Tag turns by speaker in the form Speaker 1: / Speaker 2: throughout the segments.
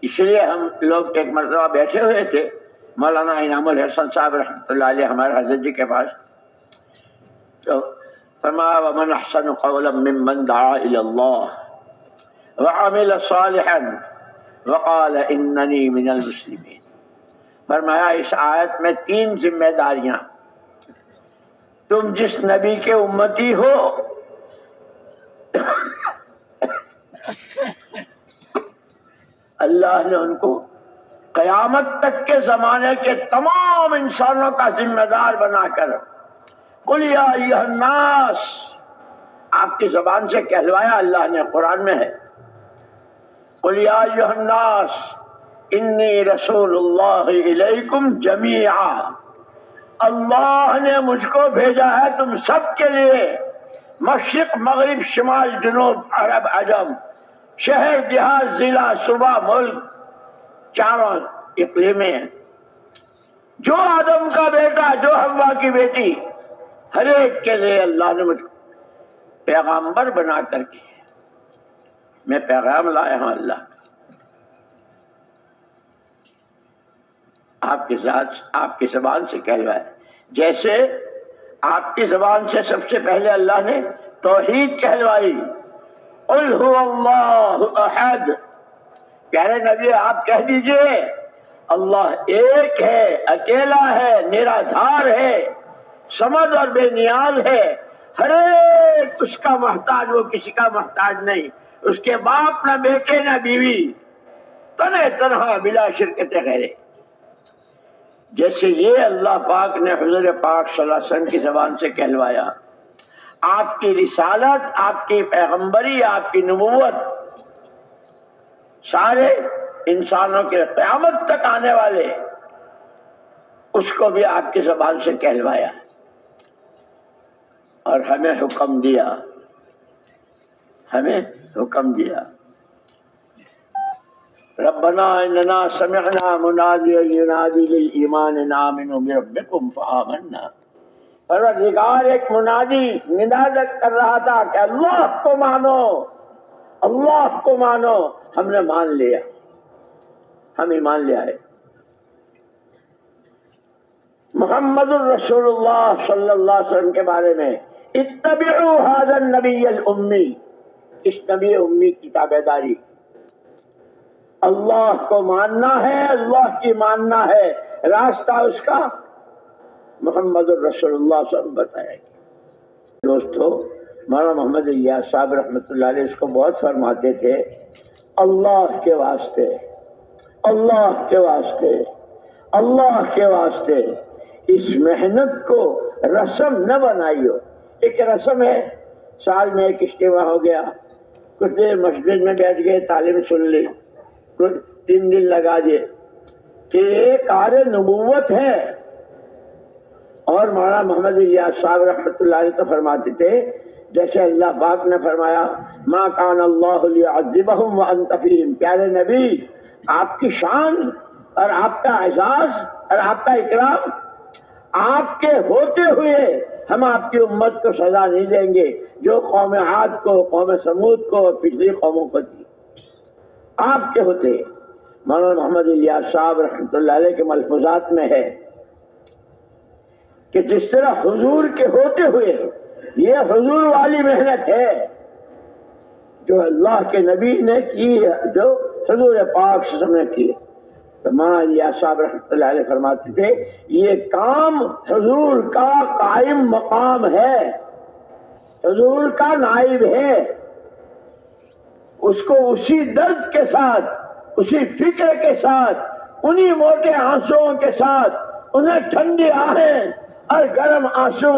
Speaker 1: اس لیے ہم لوگ ایک مرتبہ بیٹھے ہوئے تھے مولانا انعام الحسن صاحب رحمۃ اللہ علیہ ہمارے حضرت جی کے پاس، تو فرمایا ومن احسن قولا ممن دعا الی اللہ وعمل صالحا وقال اننی من المسلمین۔ فرمایا اس آیت میں 3 ذمہ داریاں، تم جس نبی کے امتی ہو اللہ نے ان کو قیامت تک کے زمانے کے تمام انسانوں کا ذمہ دار بنا کر قل یا ایھا الناس آپ کی زبان سے کہلوایا اللہ نے، قرآن میں ہے قل یا ایھا الناس انی رسول اللہ الیکم جمیعا، اللہ نے مجھ کو بھیجا ہے تم سب کے لیے، مشرق مغرب شمال جنوب عرب عجم، شہر دیہات ضلع صوبہ ملک، چاروں اقلیمیں، جو آدم کا بیٹا جو حوا کی بیٹی، ہر ایک کے لیے اللہ نے مجھ کو پیغامبر بنا کر کے میں پیغام لایا ہوں اللہ کا۔ آپ کی ذات آپ کی زبان سے کہلوایا، جیسے آپ کی زبان سے سب سے پہلے اللہ نے توحید کہلوائی، قل هو اللہ احد، پیارے نبی آپ کہہ دیجئے اللہ ایک ہے، اکیلا ہے، نرادھار ہے، صمد اور بے نیاز ہے، ہر ایک اس کا محتاج، وہ کسی کا محتاج نہیں، اس کے باپ نہ بیٹے نہ بیوی، تنہا تنہا بلا شرکت غیرے۔ جیسے یہ اللہ پاک نے حضور پاک صلی اللہ علیہ وسلم کی زبان سے کہلوایا، آپ کی رسالت، آپ کی پیغمبری، آپ کی نبوت سارے انسانوں کے قیامت تک آنے والے، اس کو بھی آپ کی زبان سے کہلوایا اور ہمیں حکم دیا، ہمیں حکم دیا ربنا اننا سمعنا منادیا ینادی للایمان ان آمنوا بربکم فآمنا۔ پروردگار ایک منادی نداء کر رہا تھا کہ اللہ کو مانو، اللہ کو مانو، ہم نے مان لیا، ہم ایمان لے آئے۔ محمد الرسول اللہ صلی اللہ علیہ وسلم کے بارے میں اتبعوا ھذا النبی الامی، اس نبی امی کی تابعداری، اللہ کو ماننا ہے، اللہ کی ماننا ہے، راستہ اس کا محمد الرسول اللہ صلی اللہ علیہ وسلم بتائے گا۔ دوستو مولانا محمد الیاس صاحب رحمۃ اللہ علیہ اس کو بہت فرماتے تھے، اللہ کے واسطے، اللہ کے واسطے، اللہ کے واسطے اس محنت کو رسم نہ بنائیو۔ ایک رسم ہے، سال میں ایک اجتماع ہو گیا، کچھ دیر مسجد میں بیٹھ گئے، تعلیم سن لی، کچھ 3 دن لگا دیے، کہ یہ کار نبوت ہے۔ اور مولانا محمد الیاس صاحب رحمۃ اللہ علیہ تو فرماتے تھے جیسے اللہ پاک نے فرمایا ما کان اللہ لیعذبہم وانت فیہم، پیارے نبی آپ کی شان اور آپ کا اعزاز اور آپ کا اکرام، آپ کے ہوتے ہوئے ہم آپ کی امت کو سزا نہیں دیں گے جو قوم عاد کو، قوم سمود کو اور پچھلی قوموں کو دی، آپ کے ہوتے۔ مولانا محمد الیاس صاحب رحمۃ اللہ علیہ کے ملفوظات میں ہے کہ جس طرح حضور کے ہوتے ہوئے یہ حضور والی محنت ہے جو اللہ کے نبی نے کی، جو حضور پاک صلی اللہ علیہ وسلم نے کی، تو مولانا الیاس صاحب رحمۃ اللہ علیہ فرماتے تھے یہ کام حضور کا قائم مقام ہے، حضور کا نائب ہے، اس کو اسی درد کے ساتھ، اسی فکر کے ساتھ، انہی موٹے آنسوؤں کے ساتھ، انہیں ٹھنڈی آہیں اور گرم آنسو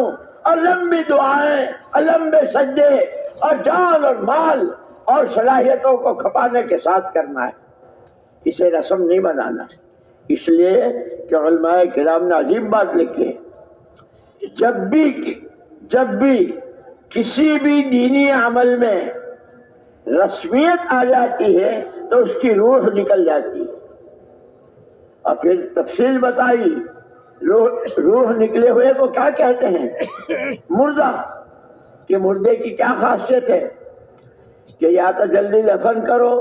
Speaker 1: اور لمبی دعائیں اور لمبے سجدے اور جان اور مال اور صلاحیتوں کو کھپانے کے ساتھ کرنا ہے، اسے رسم نہیں بنانا۔ اس لیے کہ علماء کرام نے عجیب بات لکھی، جب بھی کسی بھی دینی عمل میں رسمیت آ جاتی ہے تو اس کی روح نکل جاتی ہے، اور پھر تفصیل بتائی روح نکلے ہوئے کو کیا کہتے ہیں؟ مردہ، کہ مردے کی کیا خاصیت ہے کہ یا تو جلدی دفن کرو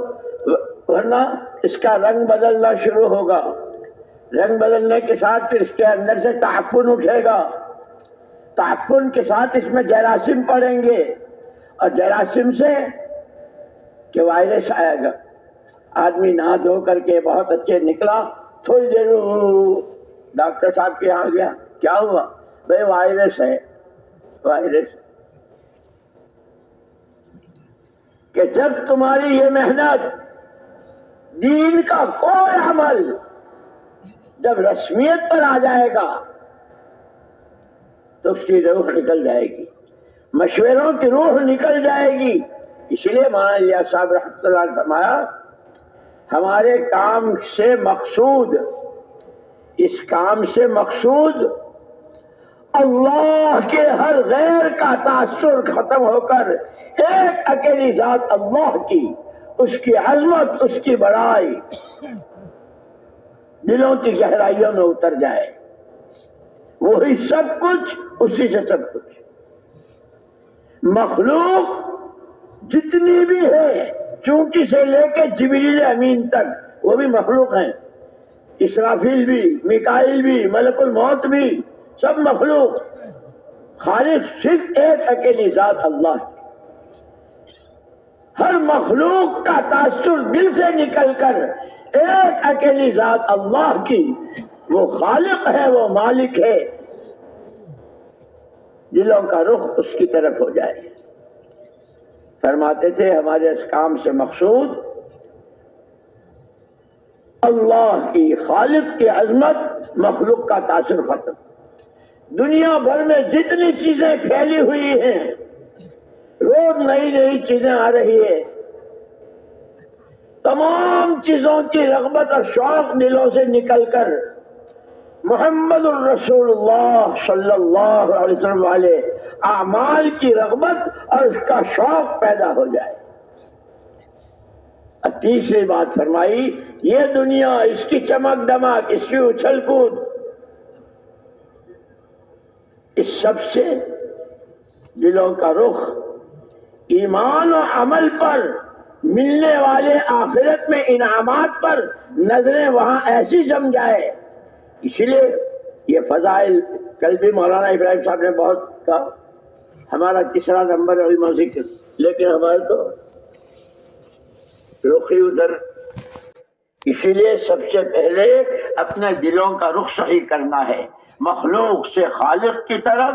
Speaker 1: ورنہ اس کا رنگ بدلنا شروع ہوگا. رنگ بدلنے کے ساتھ پھر اس کے اندر سے تعفن اٹھے گا. تعفن کے ساتھ اس میں جراثیم پڑیں گے اور جراثیم سے کہ وائرس آئے گا. آدمی نہا دھو کر کے بہت اچھے نکلا, تھوڑی دیر ڈاکٹر صاحب کے یہاں گیا, کیا ہوا؟ بھائی وائرس ہے. وائرس کہ جب تمہاری یہ محنت, دین کا کوئی عمل جب رسمیت پر آ جائے گا تو اس کی روح نکل جائے گی, مشوروں کی روح نکل جائے گی. اس لیے مولانا الیاس صاحب رحمۃ اللہ علیہ نے فرمایا ہمارے کام سے مقصود, اس کام سے مقصود اللہ کے ہر غیر کا تاثر ختم ہو کر ایک اکیلی ذات اللہ کی, اس کی عظمت, اس کی بڑائی دلوں کی گہرائیوں میں اتر جائے. وہی سب کچھ, اسی سے سب کچھ. مخلوق جتنی بھی ہے, چونٹی سے لے کے جبریل امین تک, وہ بھی مخلوق ہیں. اسرافیل بھی, میکائیل بھی, ملک الموت بھی, سب مخلوق. خالق صرف ایک اکیلی ذات اللہ. ہر مخلوق کا تاثر دل سے نکل کر ایک اکیلی ذات اللہ کی, وہ خالق ہے, وہ مالک ہے, دلوں کا رخ اس کی طرف ہو جائے. فرماتے تھے ہمارے اس کام سے مقصود اللہ کی, خالق کی عظمت, مخلوق کا تاثر ختم. دنیا بھر میں جتنی چیزیں پھیلی ہوئی ہیں, روز نئی نئی چیزیں آ رہی ہے, تمام چیزوں کی رغبت اور شوق دلوں سے نکل کر محمد الرسول اللہ صلی اللہ علیہ وسلم والے اعمال کی رغبت اور اس کا شوق پیدا ہو جائے. اور تیسری بات فرمائی, یہ دنیا, اس کی چمک دمک, اس کی اچھل کود, اس سب سے دلوں کا رخ ایمان و عمل پر, ملنے والے آخرت میں انعامات پر نظریں وہاں ایسی جم جائے. اسی لیے یہ فضائل کل بھی مولانا ابراہیم صاحب نے بہت کہا, ہمارا تیسرا نمبر علم و ذکر, لیکن ہمارے تو رخی ادھر. اسی لیے سب سے پہلے اپنے دلوں کا رخ صحیح کرنا ہے, مخلوق سے خالق کی طرف,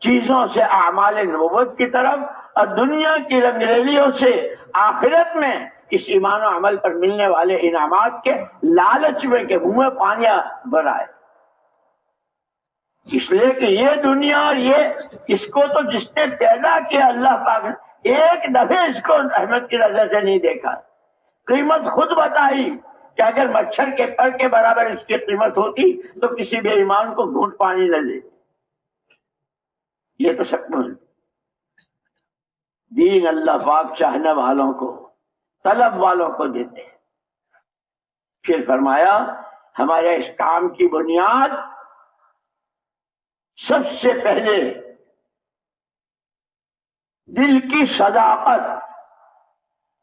Speaker 1: چیزوں سے اعمال نبوت کی طرف, اور دنیا کی رنگریلیوں سے آخرت میں اس ایمان و عمل پر ملنے والے انعامات کے لالچ میں کہ منہ میں پانی بھر آئے. اس لیے کہ یہ دنیا اور یہ, اس کو تو جس نے پیدا کیا اللہ پاک نے, ایک دفعہ اس کو رحمت کی نظر سے نہیں دیکھا. قیمت خود بتائی کہ اگر مچھر کے پر کے برابر اس کی قیمت ہوتی تو کسی بے ایمان کو گھونٹ پانی نہ دے. یہ تو سب دین اللہ پاک چاہنے والوں کو, طلب والوں کو دیتے ہیں. پھر فرمایا ہمارے اس کام کی بنیاد سب سے پہلے دل کی صداقت,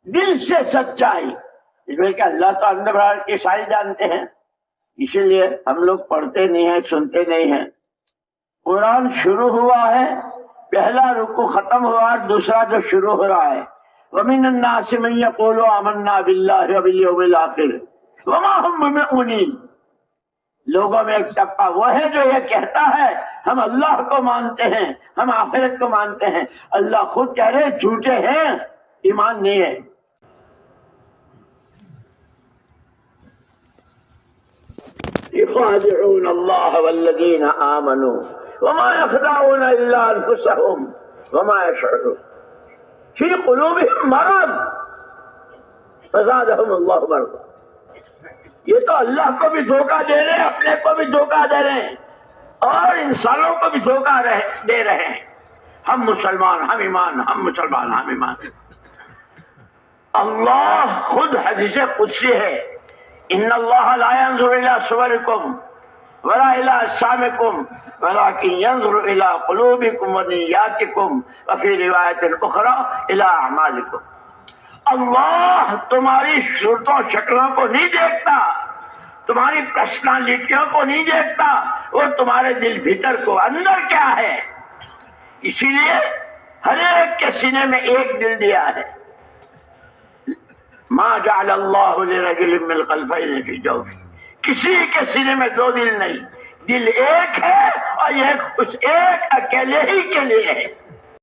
Speaker 1: دل سے سچائی. اس لیے کہ اللہ تو اندر باہر کی ساری جانتے ہیں, اسی لیے ہم لوگ پڑھتے نہیں ہیں, سنتے نہیں ہیں. قرآن شروع ہوا ہے, پہلا رکوع ختم ہوا, دوسرا جو شروع ہو رہا ہے وَمِنَ النَّاسِ مَن يَقُولُ آمَنَّا بِاللَّهِ وَبِالْيَوْمِ الْآخِرِ وَمَا هُم بِمُؤْمِنِينَ. لوگوں میں ایک طبقہ وہ ہے جو یہ کہتا ہے ہم اللہ کو مانتے ہیں, ہم آخرت کو مانتے ہیں. اللہ خود کہہ رہے جھوٹے ہیں, ایمان نہیں ہے. يخادعون الله والذين آمنوا وما يخدعون إلا أنفسهم وما يشعرون في قلوبهم مرض فزادهم الله مرضا. یہ تو اللہ کو بھی دھوکہ دے رہے ہیں, اپنے کو بھی دھوکہ دے رہے ہیں, اور انسانوں کو بھی دھوکہ دے رہے ہیں. ہم مسلمان, ہم ایمان, ہم مسلمان, ہم ایمان. اللہ خود حدیث قدسی ہے, ان اللہ لا ينظر الى صورکم ولا الى اجسامکم ولكن ينظر الى قلوبکم ونیاتکم وفی روایت اخرى الى اعمالکم. اللہ تمہاری صورتوں شکلوں کو نہیں دیکھتا، تمہاری پرسنالٹیوں کو نہیں دیکھتا، وہ تمہارے دل بھیتر کو اندر کیا ہے. اسی لیے ہر ایک کے سینے میں ایک دل دیا ہے. ما جعل اللہ لرجل من قلبین فی جوفہ، کسی کے سینے میں دو دل نہیں، دل ایک ہے اور ایک اس ایک اکیلے ہی کے لیے ہے.